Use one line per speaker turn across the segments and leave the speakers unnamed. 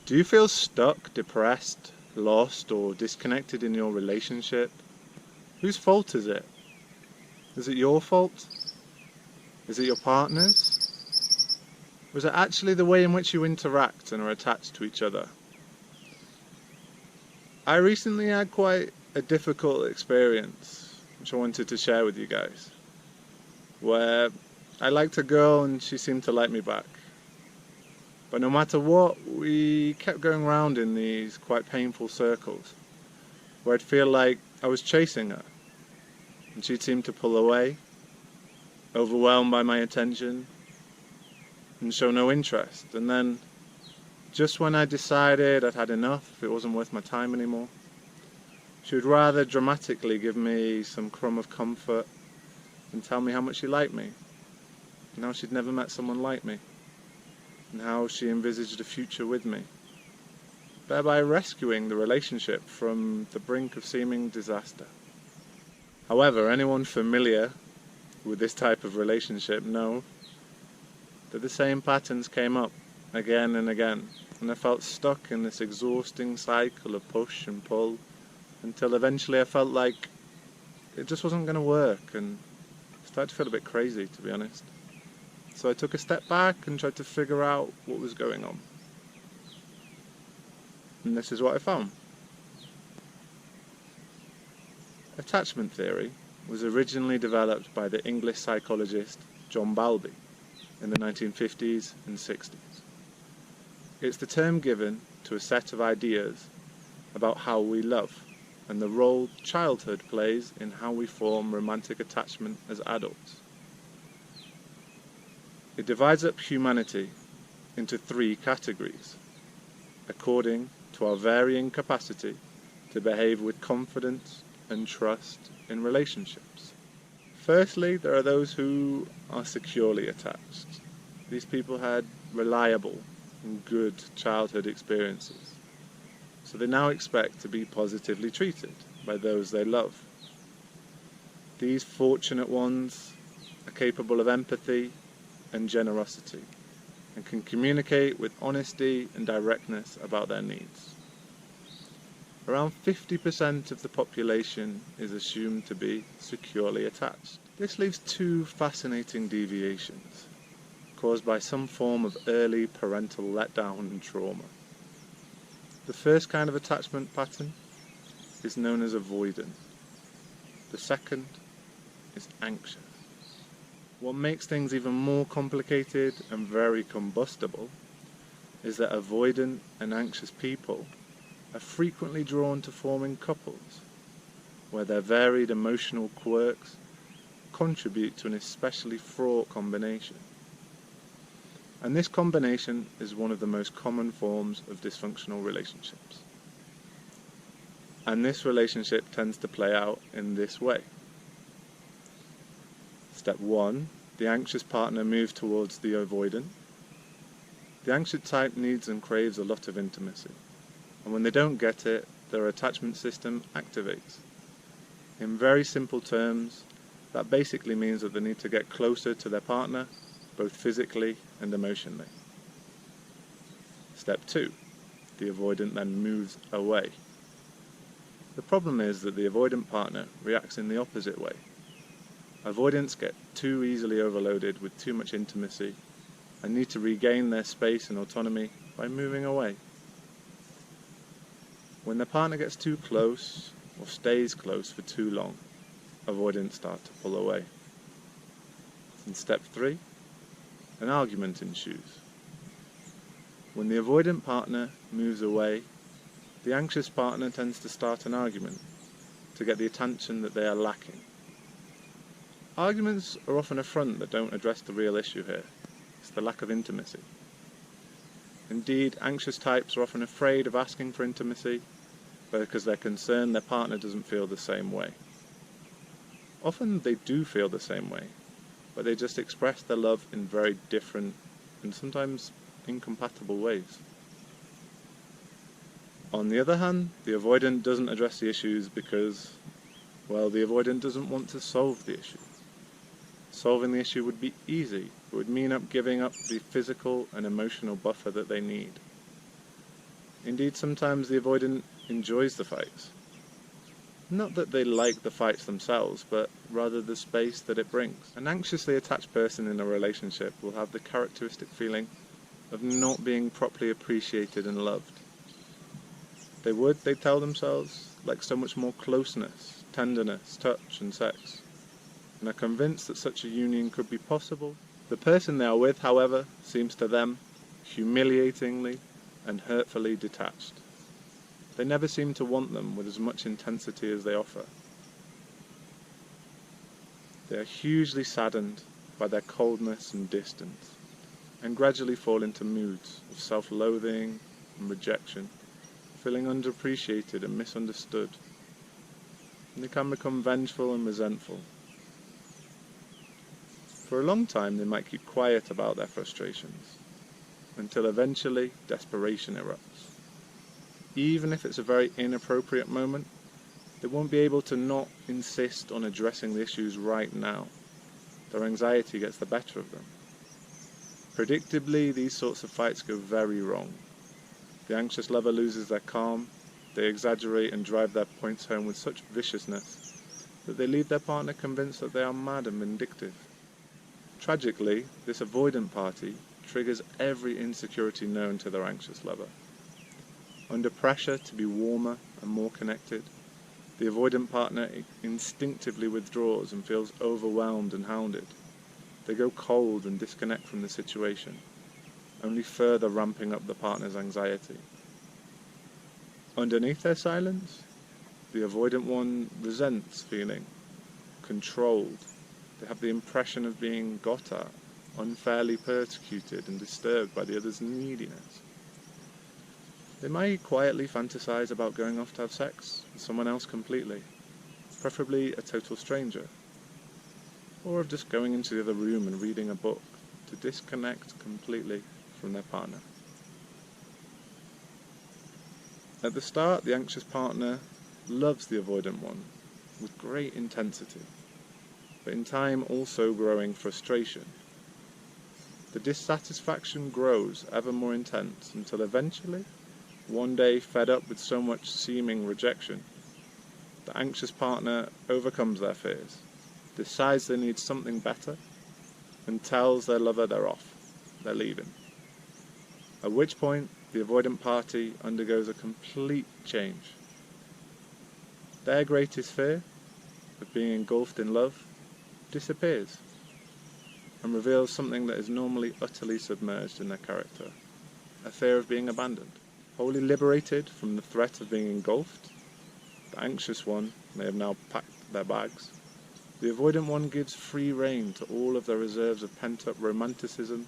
Do you feel stuck, depressed, lost, or disconnected in your relationship? Whose fault is it? Is it your fault? Is it your partner's? Or is it actually the way in which you interact and are attached to each other? I recently had quite a difficult experience, which I wanted to share with you guys, where I liked a girl and she seemed to like me back. But no matter what, we kept going round in these quite painful circles, where I'd feel like I was chasing her, and she'd seem to pull away, overwhelmed by my attention, and show no interest. And then, just when I decided I'd had enough, it wasn't worth my time anymore, she would rather dramatically give me some crumb of comfort and tell me how much she liked me, and how she'd never met someone like me, and how she envisaged a future with me, thereby rescuing the relationship from the brink of seeming disaster. However, anyone familiar with this type of relationship know that the same patterns came up again and again, and I felt stuck in this exhausting cycle of push and pull until eventually I felt like it just wasn't going to work, and I started to feel a bit crazy, to be honest. So I took a step back and tried to figure out what was going on. And this is what I found. Attachment theory was originally developed by the English psychologist John Bowlby in the 1950s and 60s. It's the term given to a set of ideas about how we love and the role childhood plays in how we form romantic attachment as adults. It divides up humanity into three categories, according to our varying capacity to behave with confidence and trust in relationships. Firstly, there are those who are securely attached. These people had reliable and good childhood experiences, so they now expect to be positively treated by those they love. These fortunate ones are capable of empathy and generosity, and can communicate with honesty and directness about their needs. Around 50% of the population is assumed to be securely attached. This leaves two fascinating deviations, caused by some form of early parental letdown and trauma. The first kind of attachment pattern is known as avoidant. The second is anxious. What makes things even more complicated and very combustible is that avoidant and anxious people are frequently drawn to forming couples, where their varied emotional quirks contribute to an especially fraught combination. And this combination is one of the most common forms of dysfunctional relationships. And this relationship tends to play out in this way. Step 1, the anxious partner moves towards the avoidant. The anxious type needs and craves a lot of intimacy, and when they don't get it, their attachment system activates. In very simple terms, that basically means that they need to get closer to their partner, both physically and emotionally. Step 2, the avoidant then moves away. The problem is that the avoidant partner reacts in the opposite way. Avoidants get too easily overloaded with too much intimacy and need to regain their space and autonomy by moving away. When the partner gets too close or stays close for too long, avoidants start to pull away. In step 3, an argument ensues. When the avoidant partner moves away, the anxious partner tends to start an argument to get the attention that they are lacking. Arguments are often a front that don't address the real issue here. It's the lack of intimacy. Indeed, anxious types are often afraid of asking for intimacy because they're concerned their partner doesn't feel the same way. Often they do feel the same way, but they just express their love in very different and sometimes incompatible ways. On the other hand, the avoidant doesn't address the issues because, well, the avoidant doesn't want to solve the issue. Solving the issue would be easy. It would mean giving up the physical and emotional buffer that they need. Indeed, sometimes the avoidant enjoys the fights. Not that they like the fights themselves, but rather the space that it brings. An anxiously attached person in a relationship will have the characteristic feeling of not being properly appreciated and loved. They tell themselves, like so much more closeness, tenderness, touch and sex, and are convinced that such a union could be possible. The person they are with, however, seems to them humiliatingly and hurtfully detached. They never seem to want them with as much intensity as they offer. They are hugely saddened by their coldness and distance, and gradually fall into moods of self-loathing and rejection, feeling underappreciated and misunderstood. And they can become vengeful and resentful. For a long time they might keep quiet about their frustrations, until eventually desperation erupts. Even if it's a very inappropriate moment, they won't be able to not insist on addressing the issues right now. Their anxiety gets the better of them. Predictably, these sorts of fights go very wrong. The anxious lover loses their calm, they exaggerate and drive their points home with such viciousness that they leave their partner convinced that they are mad and vindictive. Tragically, this avoidant party triggers every insecurity known to their anxious lover. Under pressure to be warmer and more connected, the avoidant partner instinctively withdraws and feels overwhelmed and hounded. They go cold and disconnect from the situation, only further ramping up the partner's anxiety. Underneath their silence, the avoidant one resents feeling controlled. They have the impression of being got at, unfairly persecuted and disturbed by the other's neediness. They might quietly fantasize about going off to have sex with someone else completely, preferably a total stranger, or of just going into the other room and reading a book to disconnect completely from their partner. At the start, the anxious partner loves the avoidant one with great intensity, but in time also growing frustration. The dissatisfaction grows ever more intense until eventually, one day fed up with so much seeming rejection, the anxious partner overcomes their fears, decides they need something better, and tells their lover they're off, they're leaving. At which point, the avoidant party undergoes a complete change. Their greatest fear of being engulfed in love disappears and reveals something that is normally utterly submerged in their character, a fear of being abandoned. Wholly liberated from the threat of being engulfed, the anxious one may have now packed their bags. The avoidant one gives free rein to all of their reserves of pent-up romanticism,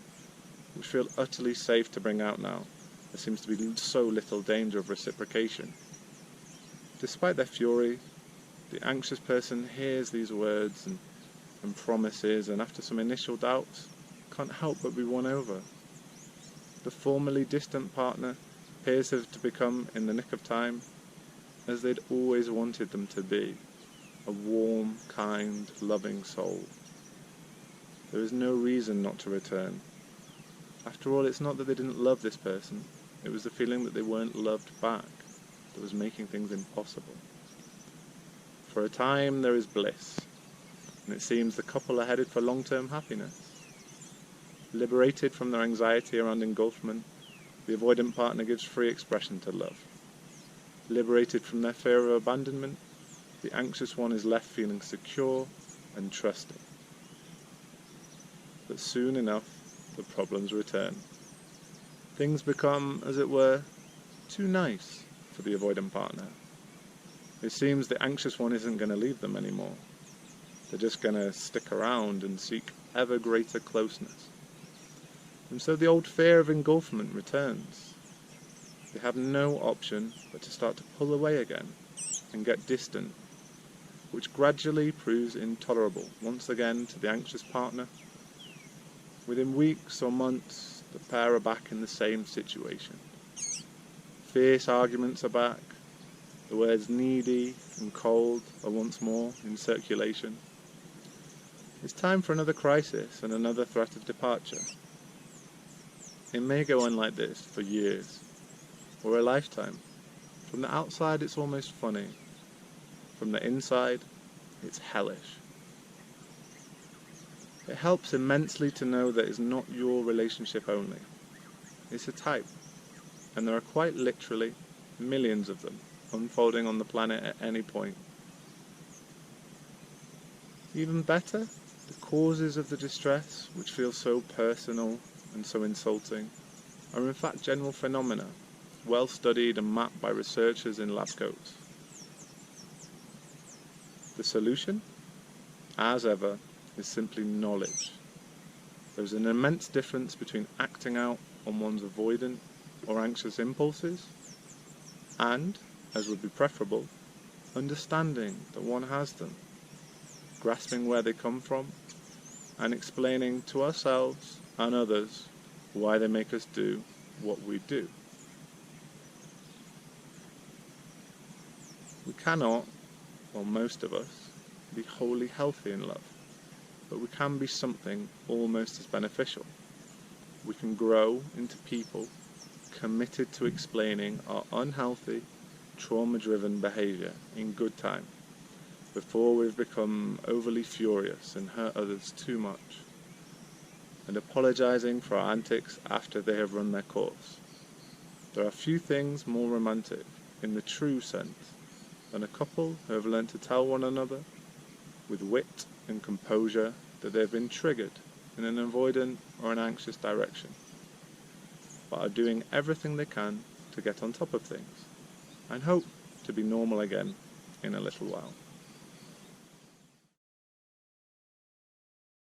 which feel utterly safe to bring out now. There seems to be so little danger of reciprocation. Despite their fury, the anxious person hears these words and promises, and after some initial doubts, can't help but be won over. The formerly distant partner appears to become, in the nick of time, as they'd always wanted them to be, a warm, kind, loving soul. There is no reason not to return. After all, it's not that they didn't love this person, it was the feeling that they weren't loved back that was making things impossible. For a time there is bliss, and it seems the couple are headed for long-term happiness. Liberated from their anxiety around engulfment, the avoidant partner gives free expression to love. Liberated from their fear of abandonment, the anxious one is left feeling secure and trusting. But soon enough, the problems return. Things become, as it were, too nice for the avoidant partner. It seems the anxious one isn't going to leave them anymore. They're just going to stick around and seek ever greater closeness. And so the old fear of engulfment returns. They have no option but to start to pull away again and get distant, which gradually proves intolerable once again to the anxious partner. Within weeks or months, the pair are back in the same situation. Fierce arguments are back. The words needy and cold are once more in circulation. It's time for another crisis and another threat of departure. It may go on like this for years, or a lifetime. From the outside it's almost funny. From the inside it's hellish. It helps immensely to know that it's not your relationship only. It's a type, and there are quite literally millions of them unfolding on the planet at any point. Even better, the causes of the distress, which feel so personal and so insulting, are in fact general phenomena, well studied and mapped by researchers in lab coats. The solution, as ever, is simply knowledge. There's an immense difference between acting out on one's avoidant or anxious impulses and, as would be preferable, understanding that one has them, grasping where they come from, and explaining to ourselves and others why they make us do what we do. We cannot, well, most of us, be wholly healthy in love, but we can be something almost as beneficial. We can grow into people committed to explaining our unhealthy, trauma-driven behaviour in good time, before we've become overly furious and hurt others too much, and apologising for our antics after they have run their course. There are few things more romantic, in the true sense, than a couple who have learnt to tell one another, with wit and composure, that they have been triggered in an avoidant or an anxious direction, but are doing everything they can to get on top of things, and hope to be normal again in a little while.